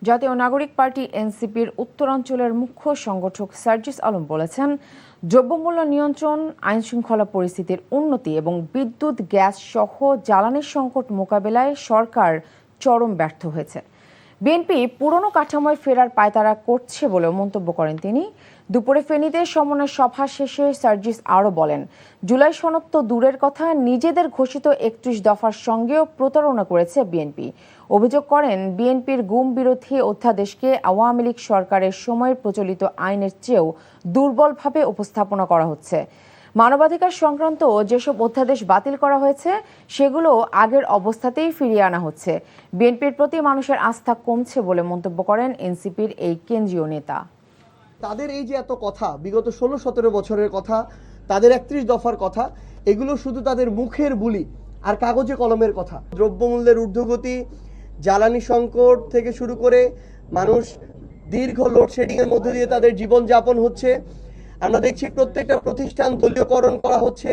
জাতীয় নাগরিক পার্টি এনসিপির উত্তরাঞ্চলের মুখ্য সংগঠক সার্জিস আলম বলেছেন, দ্রব্যমূল্য নিয়ন্ত্রণ, আইনশৃঙ্খলা পরিস্থিতির উন্নতি এবং বিদ্যুৎ, গ্যাস সহ জ্বালানি সংকট মোকাবেলায় সরকার চরম ব্যর্থ হয়েছে। বিএনপি পুরনো কাঠামোয় ফেরার পায়তারা করছে বলেও মন্তব্য করেন তিনি। দুপুরে ফেনীতে সমন্বয় সভা শেষে সার্জিস আরও বলেন, জুলাই সনদ তো দূরের কথা, নিজেদের ঘোষিত ৩১ দফার সঙ্গেও প্রতারণা করেছে বিএনপি। অভিযোগ করেন, বিএনপির গুম বিরোধী অধ্যাদেশকে আওয়ামী লীগ সরকারের সময় প্রচলিত আইনের চেয়েও দুর্বলভাবে উপস্থাপনা করা হচ্ছে। মানবাধিকার সংক্রান্ত যেসব অধ্যাদেশ বাতিল করা হয়েছে সেগুলো আগের অবস্থাতেই ফিরিয়ে আনা হচ্ছে। বিএনপির প্রতি মানুষের আস্থা কমছে বলে মন্তব্য করেন এনসিপির এই কেন্দ্রীয় নেতা। তাদের এই যে এত কথা, বিগত 16-17 বছরের কথা, তাদের ৩১ দফার কথা, এগুলো শুধু তাদের মুখের বুলি আর কাগজে কলমের কথা। দ্রব্যমূল্যের ঊর্ধ্বগতি, জ্বালানি সংকট থেকে শুরু করে মানুষ দীর্ঘ লোডশেডিং এর মধ্যে দিয়ে তাদের জীবনযাপন হচ্ছে। আমরা দেখছি প্রত্যেকটা প্রতিষ্ঠান দলীয়করণ করা হচ্ছে।